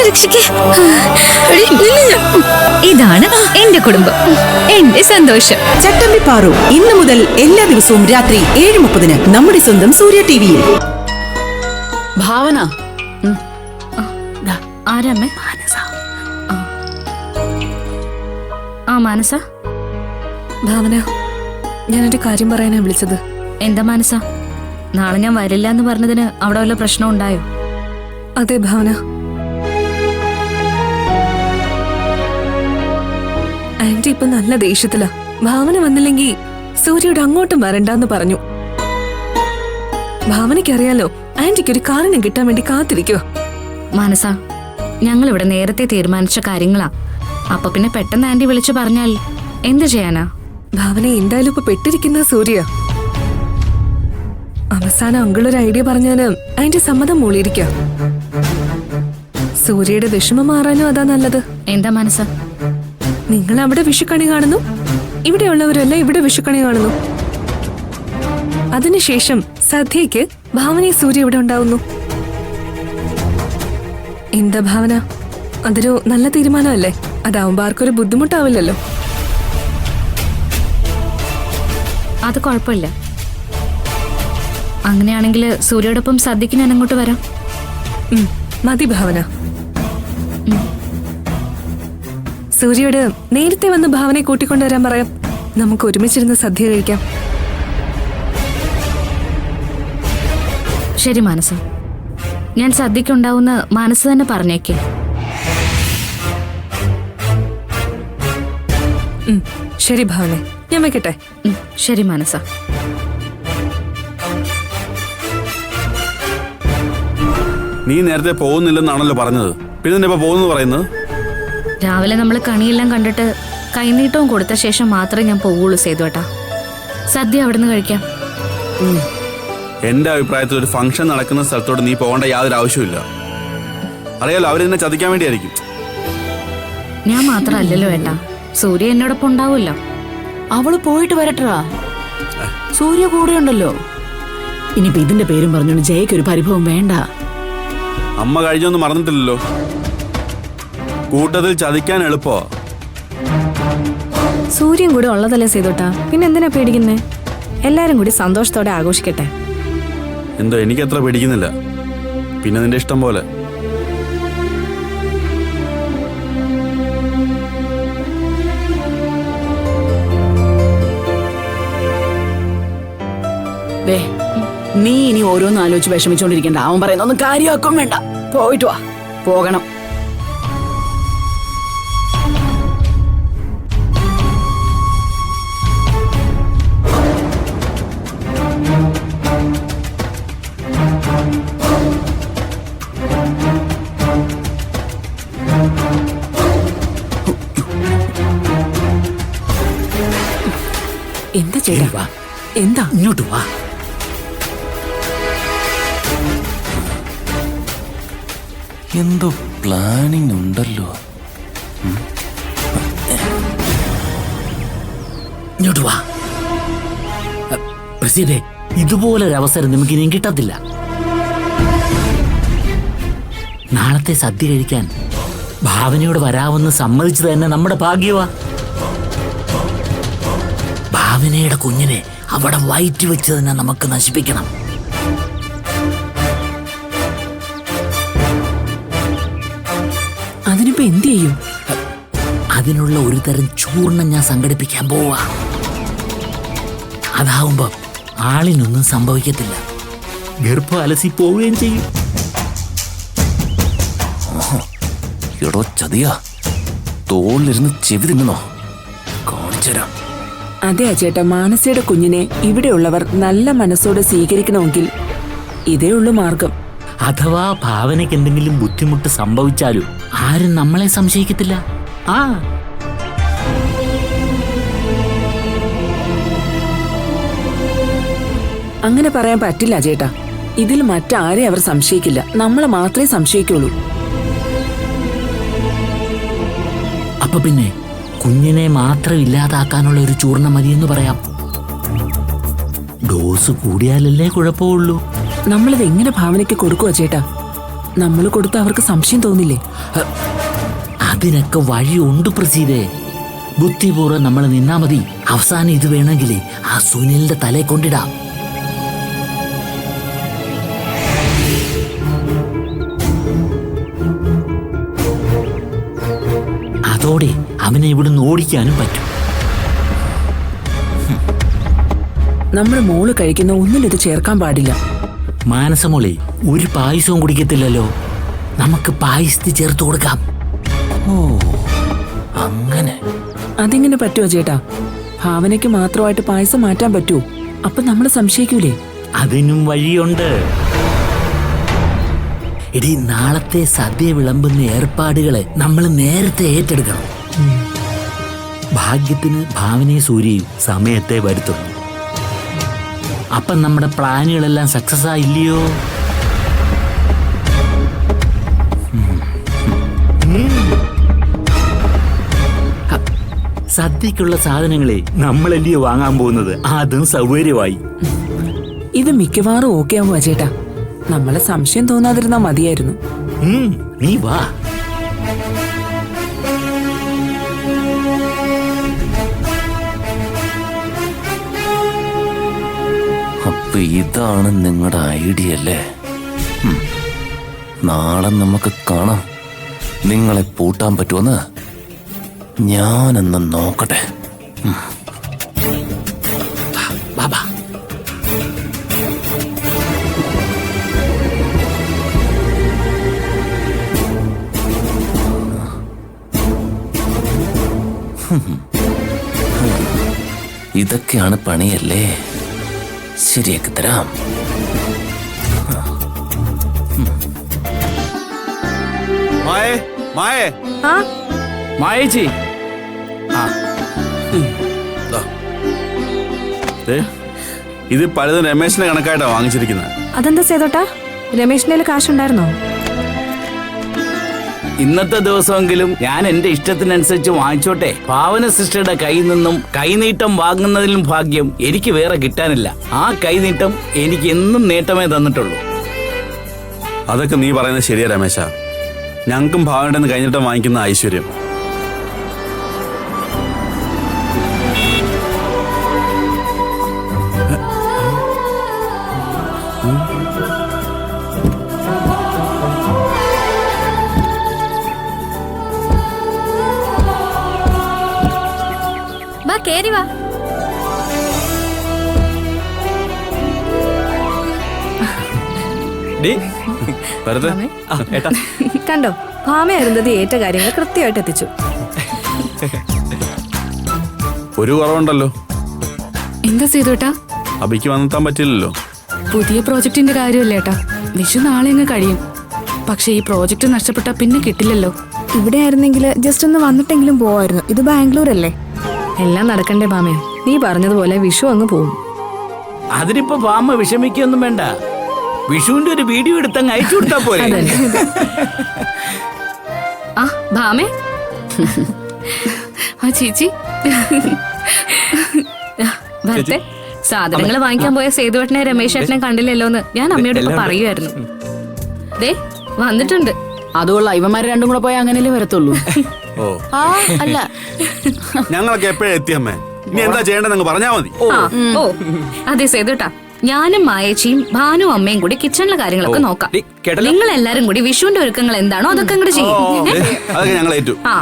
രക്ഷിക്ക്. ഇതാണ് എന്റെ കുടുംബം, എന്റെ സന്തോഷം. ചട്ടമ്പി പാറു ഇന്നു മുതൽ എല്ലാ ദിവസവും രാത്രി 7:30 നമ്മുടെ സ്വന്തം സൂര്യ ടിവിയിൽ. ഭാവന. ആരമ്മേ? മാനസ. ഭാവന, ഞാനൊരു കാര്യം പറയാനാ വിളിച്ചത്. എന്താ മാനസ? നാളെ ഞാൻ വരില്ല എന്ന് പറഞ്ഞതിന് അവിടെ വല്ല പ്രശ്നം ഉണ്ടായോ? അതെ ഭാവന, ആന്റി ഇപ്പൊ നല്ല ദേഷ്യത്തിലാ. ഭാവന വന്നില്ലെങ്കിൽ സൂര്യയോട് അങ്ങോട്ടും വരണ്ടെന്ന് പറഞ്ഞു. ഭാവനയ്ക്കറിയാലോ ആന്റിക്ക് ഒരു കാരണം കിട്ടാൻ വേണ്ടി കാത്തിരിക്കോ. മാനസ, ഞങ്ങൾ ഇവിടെ നേരത്തെ തീരുമാനിച്ച കാര്യങ്ങളാ. അപ്പൊ പിന്നെ പെട്ടെന്ന് ആന്റി വിളിച്ചു പറഞ്ഞാൽ എന്ത് ചെയ്യാനാ? ഭാവന എന്തായാലും ഇപ്പൊ പെട്ടിരിക്കുന്ന സൂര്യ. അവസാനം അങ്കിളൊരു ഐഡിയ പറഞ്ഞാല് അതിന്റെ സമ്മതം മൂളിയിരിക്ക. സൂര്യയുടെ വിഷമം മാറാനും അതാ നല്ലത്. എന്താ മനസ്സ? നിങ്ങൾ അവിടെ വിഷുക്കണി കാണുന്നു, ഇവിടെയുള്ളവരെല്ലാം ഇവിടെ വിഷുക്കണി കാണുന്നു. അതിനുശേഷം സദ്യക്ക് ഭാവനയെ സൂര്യ ഇവിടെ ഉണ്ടാവുന്നു. എന്താ ഭാവന, അതൊരു നല്ല തീരുമാനമല്ലേ? അതാവുമ്പോ ആർക്കൊരു ബുദ്ധിമുട്ടാവില്ലല്ലോ. അത് കുഴപ്പമില്ല. അങ്ങനെയാണെങ്കിൽ സൂര്യയോടൊപ്പം സദ്യക്ക് ഞാൻ അങ്ങോട്ട് വരാം. മതി ഭാവന. സൂര്യയോട് നേരത്തെ വന്ന് ഭാവനയെ കൂട്ടിക്കൊണ്ടുവരാൻ പറയാം. നമുക്ക് ഒരുമിച്ചിരുന്ന് സദ്യ കഴിക്കാം. ശരി മാനസ, ഞാൻ സദ്യക്കുണ്ടാവുന്ന മനസ്സ് തന്നെ പറഞ്ഞേക്കേ. ശരി ഭാവന, ഞാൻ വെക്കട്ടെ. ശരി മാനസ. നീ നേരത്തെ പോകുന്നില്ലെന്നാണല്ലോ പറഞ്ഞത്, പിന്നെ ഇപ്പൊ പോകുന്നു പറയുന്നത്? രാവിലെ നമ്മൾ കണിയെല്ലാം കണ്ടിട്ട് കൈനീട്ടവും കൊടുത്ത ശേഷം മാത്രമേ ഞാൻ പോവുള്ളൂ സേതുവേട്ടാ. സദ്യ അവിടുന്ന് കഴിക്കാം. എന്റെ അഭിപ്രായത്തിൽ ഒരു ഫംഗ്ഷൻ നടക്കുന്ന സ്ഥലത്തോട് നീ പോകേണ്ട യാതൊരു ആവശ്യമില്ല. അറിയാലോ, അവരെന്നെ ചതിക്കാൻ വേണ്ടിയായിരിക്കും. ഞാൻ മാത്രമല്ലല്ലോ ഏട്ടാ, സൂര്യ എന്നോടൊപ്പം ഉണ്ടാവുമല്ലോ. അവള് പോയിട്ട് വരട്ടാ, സൂര്യ കൂടെ ഉണ്ടല്ലോ. ഇനിയിപ്പോ ഇതിന്റെ പേരും പറഞ്ഞോണ്ട് ജയക്ക് ഒരു പരിഭവം വേണ്ട. അമ്മ കഴിഞ്ഞൊന്നും മറന്നിട്ടില്ലല്ലോ. കൂട്ടത്തിൽ ചതിക്കാൻ എളുപ്പോ. സൂര്യൻ കൂടെ ഉള്ളതല്ലേ സേതുട്ടാ, പിന്നെ എന്തിനാ പേടിക്കുന്നേ? എല്ലാരും കൂടി സന്തോഷത്തോടെ ആഘോഷിക്കട്ടെ. എന്തോ എനിക്കത്ര പിടിക്കുന്നില്ല. പിന്നെ നിന്റെ ഇഷ്ടം പോലെ. നീ ഇനി ഓരോന്ന് ആലോചിച്ച് വിഷമിച്ചോണ്ടിരിക്കണ്ട. അവൻ പറയുന്ന ഒന്നും കാര്യമാക്കും വേണ്ട. പോയിട്ട് വാ, പോകണം. എന്താ ചെയ്യാ? എന്താ? ഇങ്ങോട്ട് വാ. എന്തോ പ്ലാനിങ് ഉണ്ടല്ലോ. ഇങ്ങോട്ട് വാ പ്രസിഡേ, ഇതുപോലൊരവസരം നമുക്ക് ഇനിയും കിട്ടത്തില്ല. നാളത്തെ സദ്യ കഴിക്കാൻ ഭാവനയോട് വരാമെന്ന് സമ്മതിച്ചത് തന്നെ നമ്മുടെ ഭാഗ്യവാ. ഭാവനയുടെ കുഞ്ഞിനെ അവിടെ വയറ്റി വെച്ച് തന്നെ നമുക്ക് നശിപ്പിക്കണം. അതിനിപ്പോ എന്ത് ചെയ്യും? അതിനുള്ള ഒരു തരം ചൂർണം ഞാൻ സംഘടിപ്പിക്കാൻ പോവാ. അതാവുമ്പോ ആളിനൊന്നും സംഭവിക്കത്തില്ല, ഗർഭം അലസി പോവുകയും ചെയ്യും. എടോ ചതിയാ, തോളിലിരുന്ന് ചെവി തിന്നോ? കാണിച്ചുതരാം. അതെ അച്ചേട്ടാ, മാനസയുടെ കുഞ്ഞിനെ ഇവിടെയുള്ളവർ നല്ല മനസ്സോടെ സ്വീകരിക്കണമെങ്കിൽ ഇതേ ഉള്ളു മാർഗം. അഥവാ ഭാവനയ്ക്ക് എന്തെങ്കിലും ബുദ്ധിമുട്ട് സംഭവിച്ചാലും ആരും നമ്മളെ സംശയിക്കത്തില്ല. അങ്ങനെ പറയാൻ പറ്റില്ല ചേട്ടാ. ഇതിൽ മറ്റാരെ അവർ സംശയിക്കില്ല, നമ്മളെ മാത്രമേ സംശയിക്കുള്ളൂ. അപ്പൊ പിന്നെ കുഞ്ഞിനെ മാത്രം ഇല്ലാതാക്കാനുള്ള ഒരു ചൂർണം മതിയെന്ന് പറയാം. ഡോസ് കൂടിയാലല്ലേ കുഴപ്പമുള്ളൂ. നമ്മളിത് എങ്ങനെ ഭാവനയ്ക്ക് കൊടുക്കുവാ ചേട്ടാ? നമ്മൾ കൊടുത്ത അവർക്ക് സംശയം തോന്നില്ലേ? അതിനൊക്കെ വഴിയുണ്ട് പ്രസീതേ. ബുദ്ധിപൂർവ്വം നമ്മൾ നിന്നാ മതി. അവസാനം ഇത് വേണമെങ്കിലേ ആ സുനിലിന്റെ തലയെ കൊണ്ടിടാം. അതോടെ അവനെ ഇവിടുന്ന് ഓടിക്കാനും പറ്റും. നമ്മുടെ മോള് കഴിക്കുന്ന ഒന്നിൽ ഇത് ചേർക്കാൻ പാടില്ല. മാനസമോളെ ഒരു പായസവും കുടിക്കത്തില്ലല്ലോ, നമുക്ക് പായസത്തിൽ ചേർത്ത് കൊടുക്കാം. ഓ അങ്ങനെ. അതെങ്ങനെ പറ്റുമോ ചേട്ടാ? ഭാവനയ്ക്ക് മാത്രമായിട്ട് പായസം മാറ്റാൻ പറ്റുമോ? അപ്പൊ നമ്മൾ സംശയിക്കൂലേ? അതിനും വഴിയുണ്ട്. ഇടി, നാളത്തെ സദ്യ വിളമ്പുന്ന ഏർപ്പാടുകളെ നമ്മൾ നേരത്തെ ഏറ്റെടുക്കണം. ഭാഗ്യത്തിന് ഭാവനയും സൂര്യയും സമയത്തെ വരുത്തുന്നു. അപ്പം നമ്മുടെ പ്ലാനുകളെല്ലാം സക്സസ് ആയില്ലയോ? സദ്യക്കുള്ള സാധനങ്ങളെ നമ്മളല്ലയോ വാങ്ങാൻ പോകുന്നത്, അതും സൗകര്യമായി. ഇത് മിക്കവാറും ഓക്കെ ആവുക ചേട്ടാ. നമ്മളെ സംശയം തോന്നാതിരുന്നാ മതിയായിരുന്നു. നീ വാ. അപ്പൊ ഇതാണ് നിങ്ങളുടെ ഐഡിയ അല്ലേ? നാളെ നമുക്ക് കാണാം നിങ്ങളെ പൂട്ടാൻ പറ്റുമെന്ന്. ഞാനെന്ന് നോക്കട്ടെ. ബാബാ, ഇതൊക്കെയാണ് പണിയല്ലേ? ശരിയാക്കി തരാം. മായേ, മായേ, ആ മായേച്ചി. ദേ, ഇത് പലതും രമേശിന്റെ കണക്കായിട്ടാ വാങ്ങിച്ചിരിക്കുന്നത്. അതെന്താ സേതോട്ടാ? രമേശിന്റെ കാശുണ്ടായിരുന്നോ? ഇന്നത്തെ ദിവസമെങ്കിലും ഞാൻ എന്റെ ഇഷ്ടത്തിനനുസരിച്ച് വാങ്ങിച്ചോട്ടെ. ഭാവന സിസ്റ്ററുടെ കയ്യിൽ നിന്നും കൈനീട്ടം വാങ്ങുന്നതിലും ഭാഗ്യം എനിക്ക് വേറെ കിട്ടാനില്ല. ആ കൈനീട്ടം എനിക്ക് എന്നും നേട്ടമേ തന്നിട്ടുള്ളൂ. അതൊക്കെ നീ പറയുന്നത് ശരിയാ രമേശ. ഞങ്ങൾക്കും ഭാവനയുടെ കഴിഞ്ഞിട്ട് വാങ്ങിക്കുന്ന ഐശ്വര്യം. വാ, കേറി വാ. വെറുതെ കണ്ടോ, ഭാമയായിരുന്നത് ഏറ്റ കാര്യങ്ങൾ കൃത്യമായിട്ട് എത്തിച്ചു. ഒരു കുറവുണ്ടല്ലോ. എന്താ സേതുട്ടാ? അബിക്ക് വന്നെത്താൻ പറ്റില്ലല്ലോ. പുതിയ പ്രോജക്റ്റിന്റെ കാര്യമല്ലേ ഏട്ടാ? വിഷു നാളെ അങ്ങ് കഴിയും. പക്ഷെ ഈ പ്രോജക്റ്റ് നഷ്ടപ്പെട്ടാ പിന്നെ കിട്ടില്ലല്ലോ. ഇവിടെ ആയിരുന്നെങ്കിൽ ജസ്റ്റ് ഒന്ന് വന്നിട്ടെങ്കിലും പോവായിരുന്നു. ഇത് ബാംഗ്ലൂർ അല്ലേ? എല്ലാം നടക്കണ്ടേ ഭാമേ? നീ പറഞ്ഞതുപോലെ വിഷു അങ്ങ് പോവും. അതിനിപ്പോ ഭാമ വിഷമിക്കൊന്നും വേണ്ട. വിഷുവിന്റെ ഒരു വീഡിയോ എടുത്തങ്ങ് അയച്ചു കൊടുത്താ പോലെ. ആ ഭാമേ, ആ ചേച്ചി വരട്ടെ. സാധനങ്ങൾ വാങ്ങിക്കാൻ പോയ സേതുവേട്ടനെ രമേശ് ഏട്ടനെ കണ്ടില്ലല്ലോന്ന് ഞാൻ അമ്മയോട് ഇപ്പൊ പറയുമായിരുന്നു. ദേ വന്നിട്ടുണ്ട്. അതുകൊള്ള ഇവന്മാര് രണ്ടും കൂടെ പോയാൽ അങ്ങനെയല്ലേ വരത്തുള്ളൂ. ഓ, ആ അല്ല, ഞങ്ങളൊക്കെ എപ്പോഴും എത്തിയമ്മേ. ഇനി എന്താ ചെയ്യേണ്ടത് പറഞ്ഞാ മതി. ഓ അതെ സേതുട്ടാ, ഞാനും മായേച്ചിയും ഭാനും അമ്മയും കൂടി കിച്ചണിലെ കാര്യങ്ങളൊക്കെ നോക്കാം. നിങ്ങൾ എല്ലാരും കൂടി വിഷുവിന്റെ ഒരുക്കങ്ങൾ എന്താണോ അതൊക്കെ അങ്ങോട്ട് ചെയ്യും. അതൊക്കെ ഞങ്ങൾ ഏറ്റു. ആ